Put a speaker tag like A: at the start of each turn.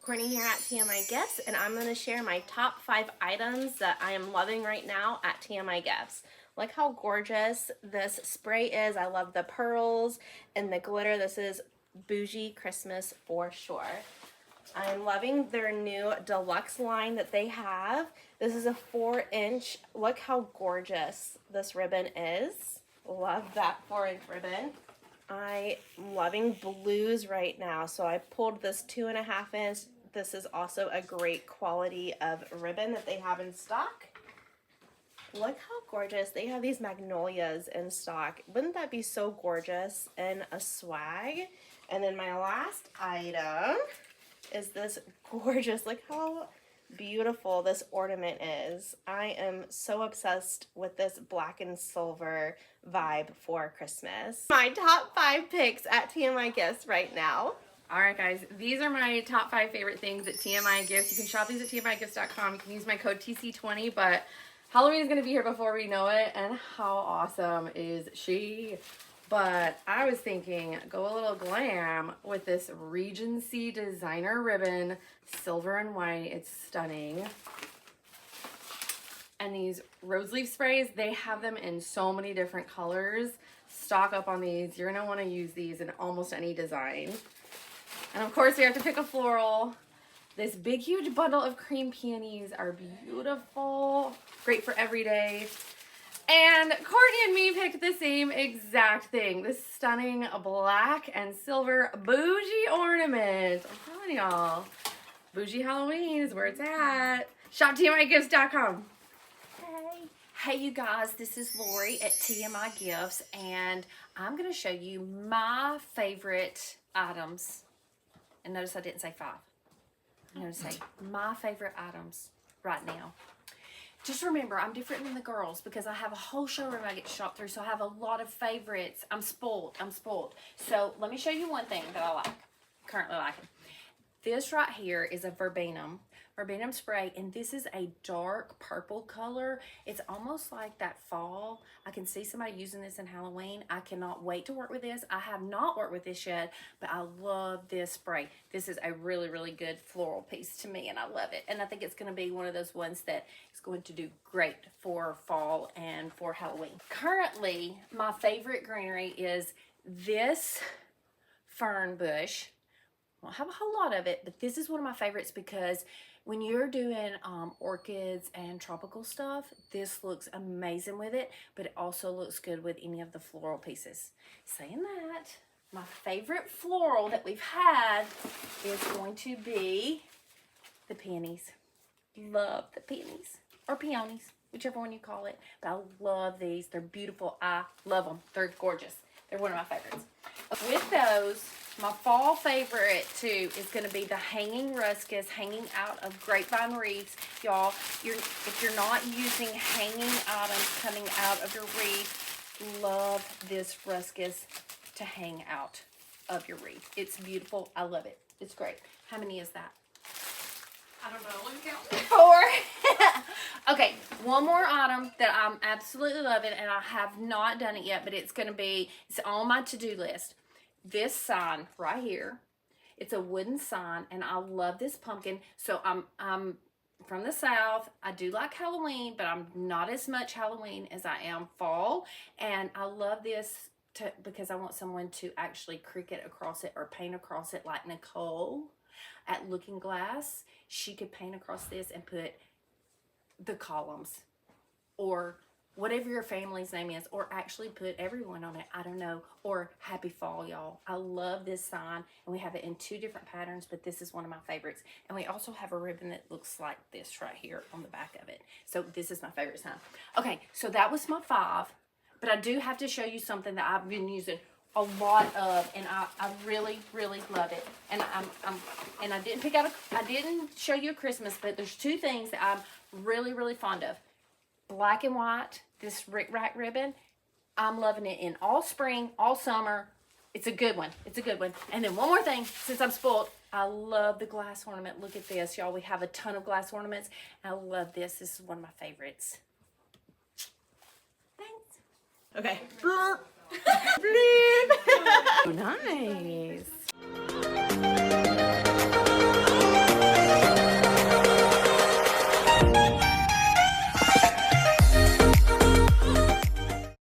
A: Courtney here at TMI Gifts, and I'm going to share my top 5 items that I am loving right now at TMI Gifts. Look how gorgeous this spray is. I love the pearls and the glitter. This is bougie Christmas for sure. I'm loving their new deluxe line that they have. This is a 4-inch. Look how gorgeous this ribbon is. Love that 4-inch ribbon. I'm loving blues right now, so I pulled this 2.5 inch. This is also a great quality of ribbon that they have in stock. Look how gorgeous. They have these magnolias in stock. Wouldn't that be so gorgeous in a swag? And then my last item is this gorgeous, look how beautiful this ornament is. I am so obsessed with this black and silver vibe for Christmas. My top 5 picks at TMI Gifts right now.
B: Alright guys, these are my top 5 favorite things at TMI Gifts. You can shop these at TMIGifts.com. You can use my code TC20, but Halloween is going to be here before we know it, and how awesome is she? But I was thinking, go a little glam with this Regency designer ribbon, silver and white. It's stunning. And these rose leaf sprays, they have them in so many different colors. Stock up on these. You're going to want to use these in almost any design. And of course, you have to pick a floral. This big, huge bundle of cream peonies are beautiful. Great for every day. And Courtney and me picked the same exact thing. This stunning black and silver bougie ornament. I'm telling y'all, bougie Halloween is where it's at. Shop TMIGifts.com.
C: Hey you guys, this is Lorie at TMI Gifts, and I'm going to show you my favorite items. And notice I didn't say 5. I'm going to say my favorite items right now. Just remember, I'm different than the girls because I have a whole showroom I get to shop through, so I have a lot of favorites. I'm spoiled. So let me show you one thing that I like, currently liking. This right here is a verbena spray, and this is a dark purple color. It's almost like that fall. I can see somebody using this in Halloween. I cannot wait to work with this. I have not worked with this yet, but I love this spray. This is a really, really good floral piece to me, and I love it. And I think it's going to be one of those ones that is going to do great for fall and for Halloween. Currently, my favorite greenery is this fern bush. I don't have a whole lot of it, but this is one of my favorites because when you're doing orchids and tropical stuff, this looks amazing with it, but it also looks good with any of the floral pieces. Saying that, my favorite floral that we've had is going to be the peonies. Love the peonies, or peonies, whichever one you call it, but I love these. They're beautiful. I love them. They're gorgeous. They're one of my favorites. With those, my fall favorite too is going to be the hanging ruscus, hanging out of grapevine wreaths. Y'all, if you're not using hanging items coming out of your wreath, love this ruscus to hang out of your wreath. It's beautiful. I love it. It's great. How many is that?
B: I don't know. Let me count.
C: 4. Okay, one more item that I'm absolutely loving, and I have not done it yet, but it's on my to-do list. This sign right here. It's a wooden sign, and I love this pumpkin. So I'm from the South. I do like Halloween, but I'm not as much Halloween as I am fall. And I love this because I want someone to actually cricut across it or paint across it like Nicole at Looking Glass. She could paint across this and put the columns or whatever your family's name is, or actually put everyone on it. I don't know. Or Happy Fall, y'all. I love this sign, and we have it in 2 different patterns, but this is one of my favorites. And we also have a ribbon that looks like this right here on the back of it. So this is my favorite sign. Okay, so that was my 5, but I do have to show you something that I've been using a lot of, and I really, really love it. And I didn't show you a Christmas, but there's 2 things that I'm really, really fond of. Black and white, this Rick Rack ribbon. I'm loving it in all spring, all summer. It's a good one. It's a good one. And then one more thing, since I'm spoiled, I love the glass ornament. Look at this, y'all. We have a ton of glass ornaments. I love this. This is one of my favorites. Thanks.
A: Okay.
B: Nice.